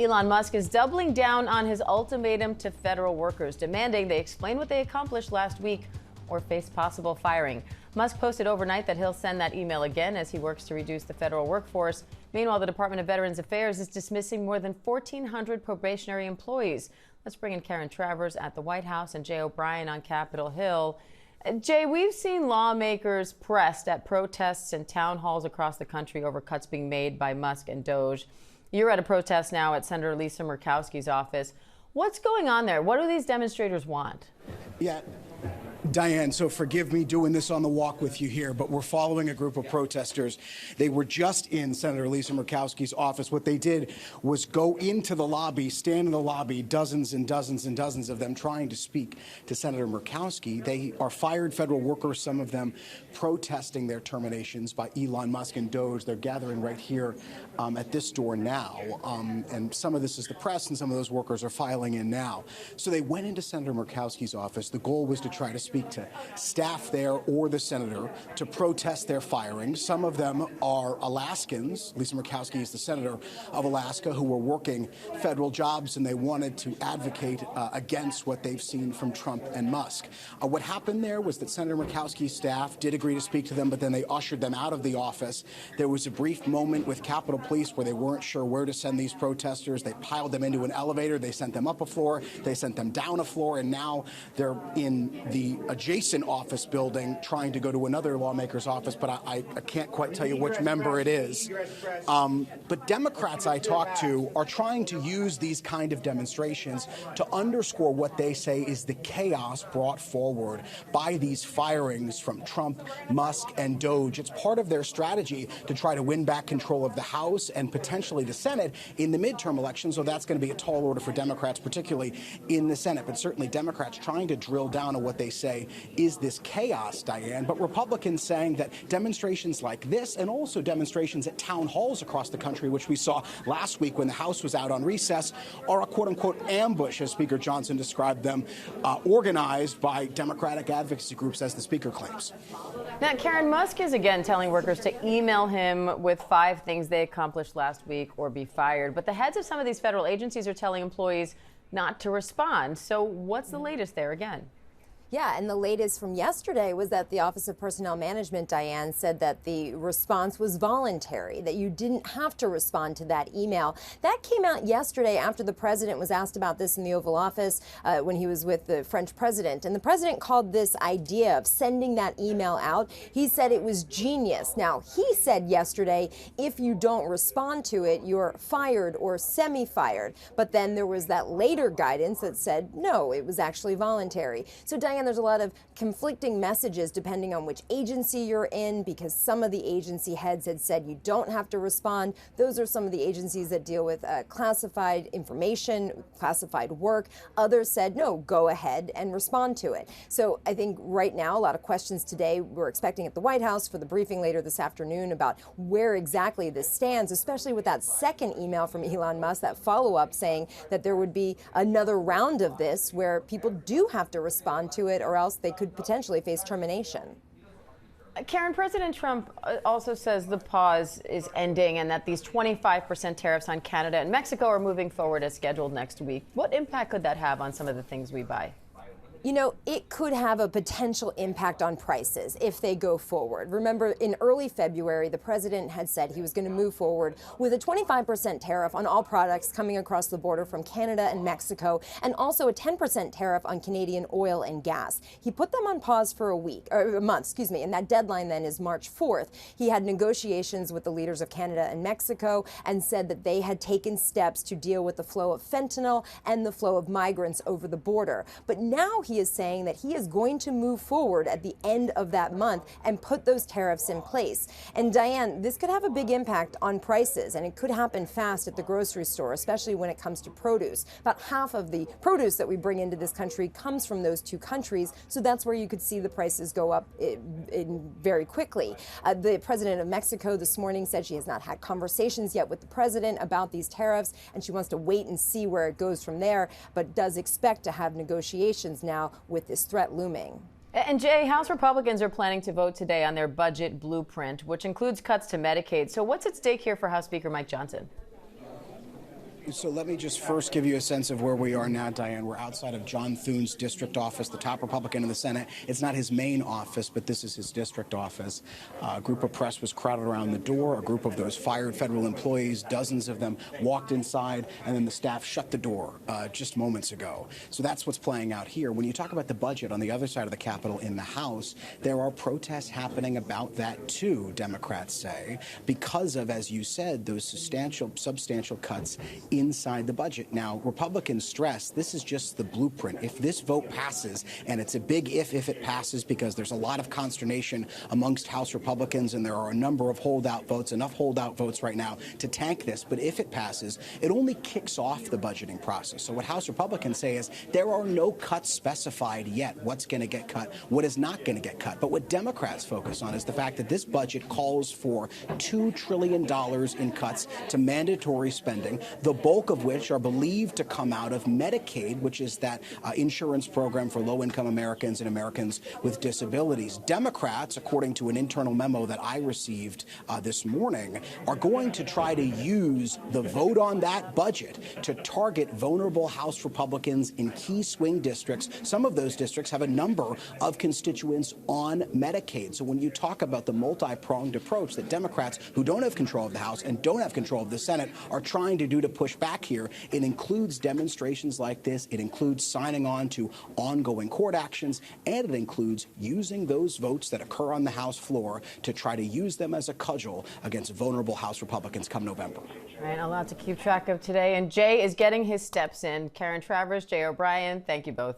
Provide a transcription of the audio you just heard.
Elon Musk is doubling down on his ultimatum to federal workers, demanding they explain what they accomplished last week or face possible firing. Musk posted overnight that he'll send that email again as he works to reduce the federal workforce. Meanwhile, the Department of Veterans Affairs is dismissing more than 1,400 probationary employees. Let's bring in Karen Travers at the White House and Jay O'Brien on Capitol Hill. Jay, we've seen lawmakers pressed at protests and town halls across the country over cuts being made by Musk and DOGE. You're at a protest now at Senator Lisa Murkowski's office. What's going on there? What do these demonstrators want? Yeah. Diane, so forgive me doing this on the walk with you here, but we're following a group of protesters. They were just in Senator Lisa Murkowski's office. What they did was go into the lobby, stand in the lobby, dozens and dozens and dozens of them trying to speak to Senator Murkowski. They are fired federal workers, some of them protesting their terminations by Elon Musk and DOGE. They're gathering right here at this door now, and some of this is the press, and some of those workers are filing in now. So they went into Senator Murkowski's office. The goal was to try to speak to staff there or the senator to protest their firing. Some of them are Alaskans. Lisa Murkowski is the senator of Alaska who were working federal jobs, and they wanted to advocate against what they've seen from Trump and Musk. What happened there was that Senator Murkowski's staff did agree to speak to them, but then they ushered them out of the office. There was a brief moment with Capitol Police where they weren't sure where to send these protesters. They piled them into an elevator. They sent them up a floor. They sent them down a floor, and now they're in the adjacent office building trying to go to another lawmaker's office, but I can't quite tell you which member it is. But Democrats I talk to are trying to use these kind of demonstrations to underscore what they say is the chaos brought forward by these firings from Trump, Musk, and DOGE. It's part of their strategy to try to win back control of the House and potentially the Senate in the midterm elections, so that's going to be a tall order for Democrats, particularly in the Senate. But certainly Democrats trying to drill down on what they say is this chaos, Diane. But Republicans saying that demonstrations like this, and also demonstrations at town halls across the country, which we saw last week when the House was out on recess, are a quote-unquote ambush, as Speaker Johnson described them, organized by Democratic advocacy groups, as the Speaker claims. Now, Karen, Musk is again telling workers to email him with 5 things they accomplished last week or be fired. But the heads of some of these federal agencies are telling employees not to respond. So what's the latest there again? Yeah, and the latest from yesterday was that the Office of Personnel Management, Diane, said that the response was voluntary, that you didn't have to respond to that email. That came out yesterday after the president was asked about this in the Oval Office when he was with the French president. And the president called this idea of sending that email out, he said it was genius. Now, he said yesterday, if you don't respond to it, you're fired or semi-fired. But then there was that later guidance that said, no, it was actually voluntary. So, Diane, there's a lot of conflicting messages depending on which agency you're in, because some of the agency heads had said you don't have to respond. Those are some of the agencies that deal with classified information, classified work. Others said, no, go ahead and respond to it. So I think right now, a lot of questions today. We're expecting at the White House for the briefing later this afternoon about where exactly this stands, especially with that second email from Elon Musk, that follow-up saying that there would be another round of this where people do have to respond to it, or else they could potentially face termination. Karen, President Trump also says the pause is ending and that these 25% tariffs on Canada and Mexico are moving forward as scheduled next week. What impact could that have on some of the things we buy? You know, it could have a potential impact on prices if they go forward. Remember, in early February, the president had said he was going to move forward with a 25% tariff on all products coming across the border from Canada and Mexico, and also a 10% tariff on Canadian oil and gas. He put them on pause for a month, and that deadline then is March 4th. He had negotiations with the leaders of Canada and Mexico and said that they had taken steps to deal with the flow of fentanyl and the flow of migrants over the border. But now he is saying that he is going to move forward at the end of that month and put those tariffs in place. And Diane, this could have a big impact on prices, and it could happen fast at the grocery store, especially when it comes to produce. About half of the produce that we bring into this country comes from those two countries, so that's where you could see the prices go up very quickly. The president of Mexico this morning said she has not had conversations yet with the president about these tariffs, and she wants to wait and see where it goes from there, but does expect to have negotiations now with this threat looming. And Jay, House Republicans are planning to vote today on their budget blueprint, which includes cuts to Medicaid. So what's at stake here for House Speaker Mike Johnson? So let me just first give you a sense of where we are now, Diane. We're outside of John Thune's district office, the top Republican in the Senate. It's not his main office, but this is his district office. A group of press was crowded around the door. A group of those fired federal employees, dozens of them, walked inside, and then the staff shut the door just moments ago. So that's what's playing out here. When you talk about the budget on the other side of the Capitol in the House, there are protests happening about that too, Democrats say, because of, as you said, those substantial cuts inside the budget. Now, Republicans stress this is just the blueprint. If this vote passes, and it's a big if it passes, because there's a lot of consternation amongst House Republicans, and there are a number of holdout votes, enough holdout votes right now to tank this. But if it passes, it only kicks off the budgeting process. So what House Republicans say is there are no cuts specified yet. What's going to get cut? What is not going to get cut? But what Democrats focus on is the fact that this budget calls for $2 trillion in cuts to mandatory spending, the bulk of which are believed to come out of Medicaid, which is that insurance program for low-income Americans and Americans with disabilities. Democrats, according to an internal memo that I received this morning, are going to try to use the vote on that budget to target vulnerable House Republicans in key swing districts. Some of those districts have a number of constituents on Medicaid. So when you talk about the multi-pronged approach that Democrats, who don't have control of the House and don't have control of the Senate, are trying to do to push back here, it includes demonstrations like this, it includes signing on to ongoing court actions, and it includes using those votes that occur on the House floor to try to use them as a cudgel against vulnerable House Republicans come November. All right, a lot to keep track of today, and Jay is getting his steps in. Karen Travers, Jay O'Brien, thank you both.